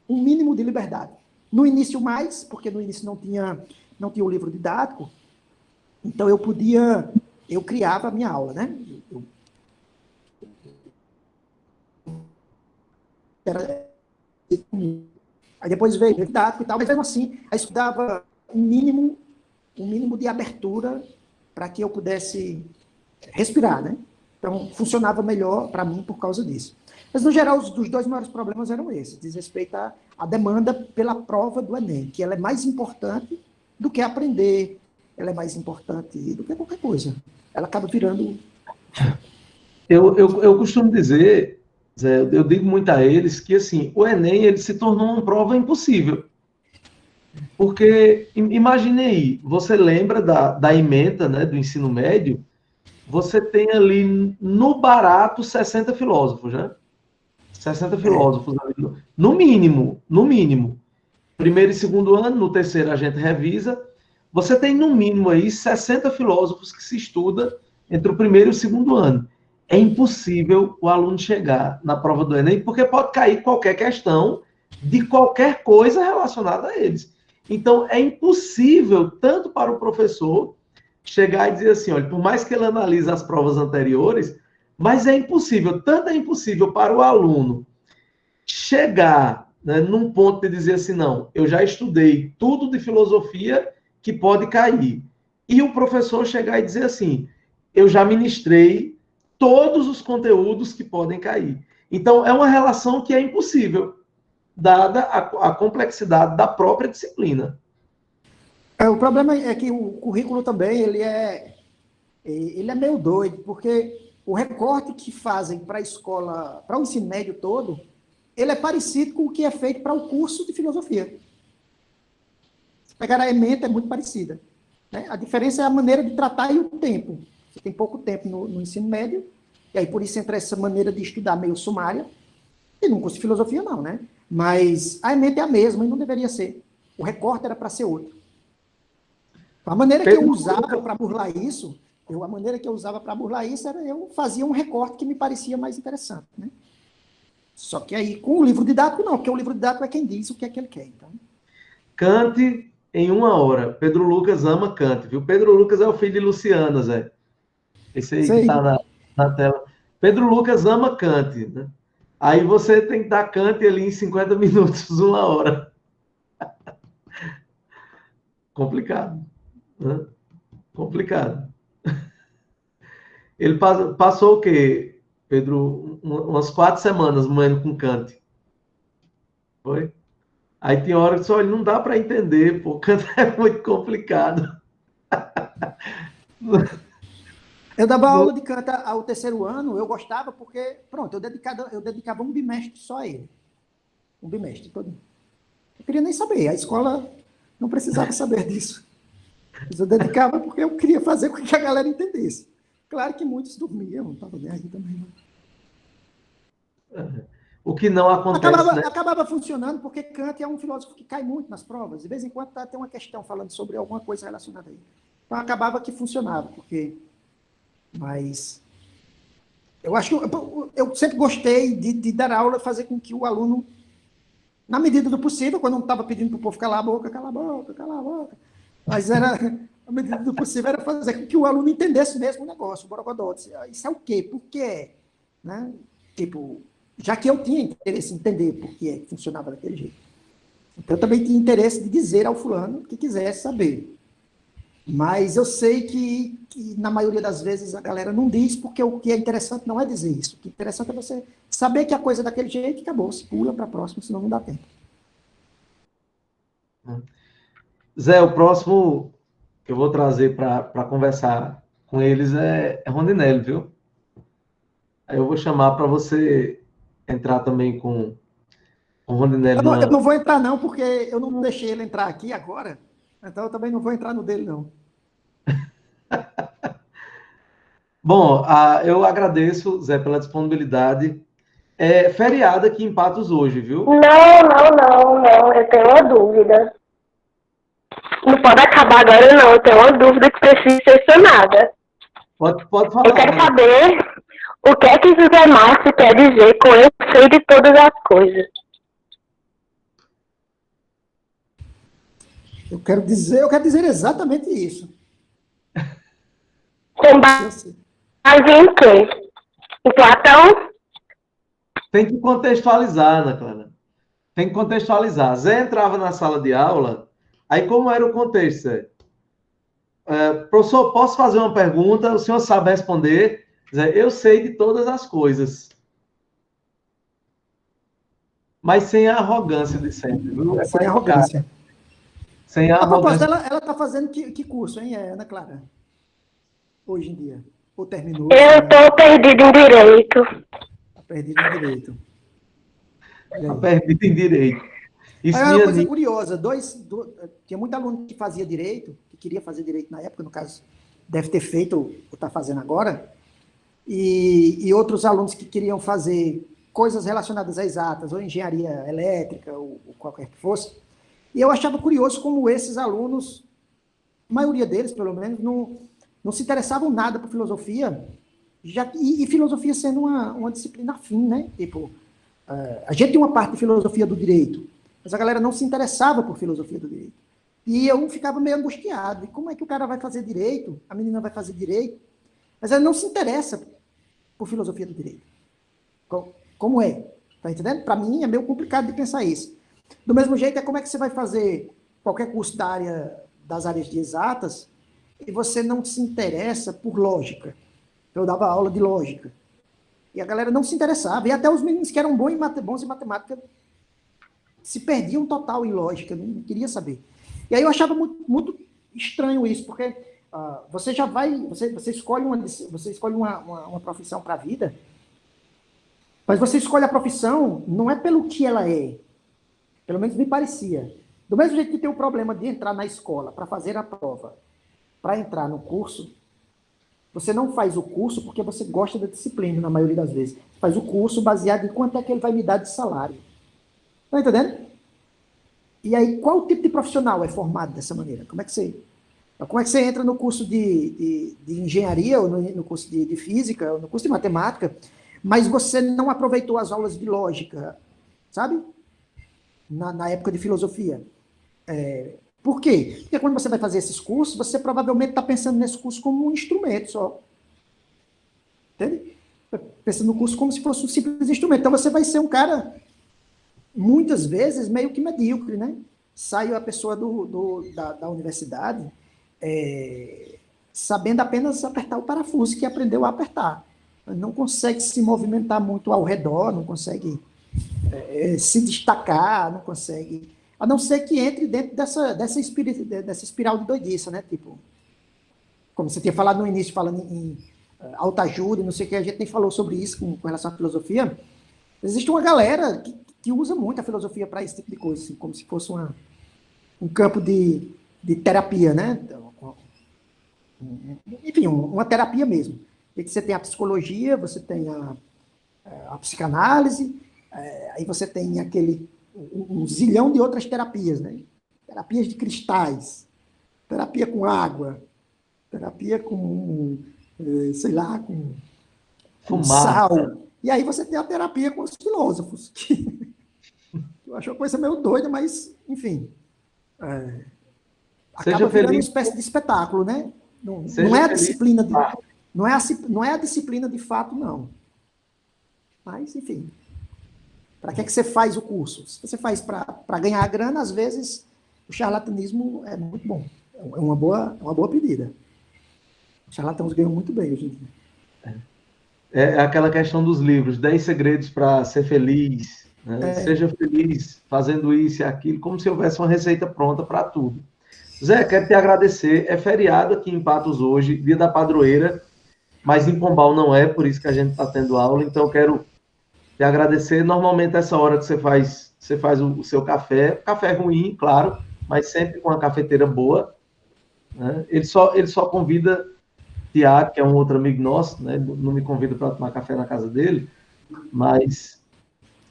um mínimo de liberdade. No início mais, porque no início não tinha o livro didático, então eu criava a minha aula, né? Aí depois veio o didático e tal, mas mesmo assim, eu estudava um mínimo de abertura para que eu pudesse respirar, né? Então, funcionava melhor para mim por causa disso. Mas, no geral, os dois maiores problemas eram esses, diz respeito à demanda pela prova do Enem, que ela é mais importante do que aprender, ela é mais importante do que qualquer coisa. Ela acaba virando... Eu costumo dizer, Zé, eu digo muito a eles que, assim, o Enem ele se tornou uma prova impossível. Porque, imagine aí, você lembra da ementa, né, do ensino médio, você tem ali, no barato, 60 filósofos, né? 60 filósofos ali, no mínimo. Primeiro e segundo ano, no terceiro a gente revisa. Você tem, no mínimo, aí 60 filósofos que se estuda entre o primeiro e o segundo ano. É impossível o aluno chegar na prova do Enem, porque pode cair qualquer questão de qualquer coisa relacionada a eles. Então, é impossível, tanto para o professor, chegar e dizer assim, olha, por mais que ele analise as provas anteriores, mas é impossível, tanto é impossível para o aluno chegar, né, num ponto de dizer assim, não, eu já estudei tudo de filosofia que pode cair. E o professor chegar e dizer assim, eu já ministrei todos os conteúdos que podem cair. Então, é uma relação que é impossível, dada a complexidade da própria disciplina. O problema é que o currículo também, ele é meio doido, porque o recorte que fazem para a escola, para o ensino médio todo, ele é parecido com o que é feito para o curso de filosofia. Se pegar a ementa, é muito parecida. Né? A diferença é a maneira de tratar e o tempo. Você tem pouco tempo no ensino médio, e aí por isso entra essa maneira de estudar meio sumária, e no curso de filosofia não, né? Mas a ementa é a mesma e não deveria ser. O recorte era para ser outro. A maneira que eu usava para burlar isso, era eu fazia um recorte que me parecia mais interessante, né? Só que aí, com o livro didático, não, porque o livro didático é quem diz o que é que ele quer. Então. Kant em 1 hora. Pedro Lucas ama Kant, viu? Pedro Lucas é o filho de Luciana, Zé. Esse aí que está na tela. Pedro Lucas ama Kant, né? Aí você tem que dar Kant ali em 50 minutos, 1 hora. Complicado. Né? Complicado. Ele passou o quê, Pedro? Umas 4 semanas moendo com Kant. Foi? Aí tem hora que só não dá para entender, pô, Kant é muito complicado. Eu dava aula de Kant ao terceiro ano, eu gostava porque, pronto, eu dedicava um bimestre só a ele. Um bimestre todo. Eu queria nem saber, a escola não precisava saber disso. Mas eu dedicava porque eu queria fazer com que a galera entendesse. Claro que muitos dormiam, não estava nem aí também. o que não acontece, né? Acabava funcionando porque Kant é um filósofo que cai muito nas provas. De vez em quando tem uma questão falando sobre alguma coisa relacionada a ele. Então acabava que funcionava, porque... Mas eu acho que eu sempre gostei de dar aula, fazer com que o aluno, na medida do possível, quando não estava pedindo para o povo calar a boca, calar a boca, calar a boca, mas era, na medida do possível, era fazer com que o aluno entendesse mesmo o negócio, o borogodó. Isso é o quê? Por quê? Né? Tipo, já que eu tinha interesse em entender por que é que funcionava daquele jeito. Então, eu também tinha interesse de dizer ao fulano que quisesse saber. Mas eu sei que na maioria das vezes a galera não diz, porque o que é interessante não é dizer isso. O que é interessante é você saber que a coisa é daquele jeito e acabou. Se pula para a próxima, senão não dá tempo. Zé, o próximo que eu vou trazer para conversar com eles é Rondinelli, viu? Aí eu vou chamar para você entrar também com o Rondinelli Eu numa... não vou entrar não, porque eu não deixei ele entrar aqui agora. Então eu também não vou entrar no dele, não. Bom, eu agradeço, Zé, pela disponibilidade. É feriado aqui em Patos hoje, viu? Não, eu tenho uma dúvida. Não pode acabar agora, não. Eu tenho uma dúvida que precisa ser sanada. Pode Eu falar, quero né? saber o que é que José Márcio quer dizer com eu sei de todas as coisas. Eu quero dizer exatamente isso. Com Eu sei. base em quê? Em Platão? Tem que contextualizar, Ana Clara. Tem que contextualizar. Zé entrava na sala de aula, aí como era o contexto, Zé? Professor, posso fazer uma pergunta? O senhor sabe responder? Zé, eu sei de todas as coisas. Mas sem a arrogância de sempre, viu? É com Sem educar. arrogância. Sem a A propósito, arrogância. ela está fazendo que curso, hein, Ana Clara? Hoje em dia. Ou terminou, Eu sei lá. estou perdido em direito. Está perdido em direito. Olha Está aí. perdido em direito. Aí Isso é me uma coisa anima. curiosa. Tinha muito aluno que fazia direito, que queria fazer direito na época, no caso, deve ter feito ou está fazendo agora, e outros alunos que queriam fazer coisas relacionadas a exatas, ou engenharia elétrica, ou qualquer que fosse. E eu achava curioso como esses alunos, a maioria deles, pelo menos, não se interessavam nada por filosofia, e filosofia sendo uma disciplina afim, né? Tipo, a gente tem uma parte de filosofia do direito, mas a galera não se interessava por filosofia do direito. E eu ficava meio angustiado. E como é que o cara vai fazer direito? A menina vai fazer direito, mas ela não se interessa por filosofia do direito. Como é? Tá entendendo? Para mim é meio complicado de pensar isso. Do mesmo jeito, é como é que você vai fazer qualquer curso das áreas de exatas e você não se interessa por lógica. Eu dava aula de lógica. E a galera não se interessava. E até os meninos que eram bons em matemática se perdiam total em lógica, não queria saber. E aí eu achava muito, muito estranho isso, porque você já vai, você escolhe uma profissão para a vida, mas você escolhe a profissão não é pelo que ela é, pelo menos me parecia. Do mesmo jeito que tem o problema de entrar na escola para fazer a prova, para entrar no curso, você não faz o curso porque você gosta da disciplina, na maioria das vezes. Você faz o curso baseado em quanto é que ele vai me dar de salário. Tá entendendo? E aí, qual tipo de profissional é formado dessa maneira? Como é que você entra no curso de engenharia, ou no curso de física, ou no curso de matemática, mas você não aproveitou as aulas de lógica, sabe? Na época de filosofia. Por quê? Porque quando você vai fazer esses cursos, você provavelmente está pensando nesse curso como um instrumento só. Entende? Pensando no curso como se fosse um simples instrumento. Então você vai ser um cara, muitas vezes, meio que medíocre, né? Sai a pessoa da universidade sabendo apenas apertar o parafuso que aprendeu a apertar. Não consegue se movimentar muito ao redor, não consegue se destacar, não consegue... A não ser que entre dentro dessa espiral de doidice, né? Tipo, como você tinha falado no início, falando em autoajuda, não sei o que, a gente nem falou sobre isso com relação à filosofia. Existe uma galera que usa muito a filosofia para esse tipo de coisa, assim, como se fosse um campo de terapia, né? Enfim, uma terapia mesmo. E que você tem a psicologia, você tem a psicanálise, Aí você tem um zilhão de outras terapias, né? Terapias de cristais, terapia com água, terapia com, sei lá, com Fumaça. sal. E aí você tem a terapia com os filósofos, que eu acho uma coisa meio doida, mas, enfim, Seja acaba virando uma feliz. espécie de espetáculo, né? Não Seja é a feliz. disciplina não é a disciplina de fato, não. Mas, enfim, para que você faz o curso? Se você faz para ganhar grana, às vezes o charlatanismo é muito bom. É uma boa pedida. Os charlatãos ganham muito bem hoje em dia. É aquela questão dos livros, 10 segredos para ser feliz, né? Seja feliz fazendo isso e aquilo, como se houvesse uma receita pronta para tudo. Zé, quero te agradecer. É feriado aqui em Patos hoje, dia da padroeira, mas em Pombal não é, por isso que a gente está tendo aula. Então, eu quero te agradecer. Normalmente, essa hora que você faz o seu café ruim, claro, mas sempre com uma cafeteira boa. Né? Ele só convida Tiago, que é um outro amigo nosso, né? Não me convida para tomar café na casa dele, mas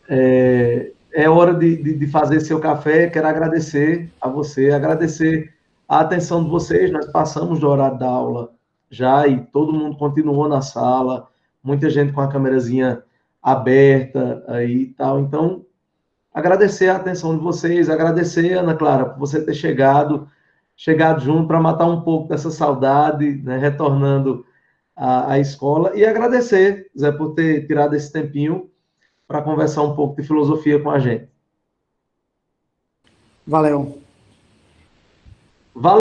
é hora de fazer seu café. Quero agradecer a você, agradecer a atenção de vocês. Nós passamos do horário da aula já e todo mundo continuou na sala, muita gente com a câmerazinha aberta aí e tal. Então, agradecer a atenção de vocês, agradecer, Ana Clara, por você ter chegado junto para matar um pouco dessa saudade, né, retornando à escola, e agradecer, Zé, por ter tirado esse tempinho para conversar um pouco de filosofia com a gente. Valeu. Valeu!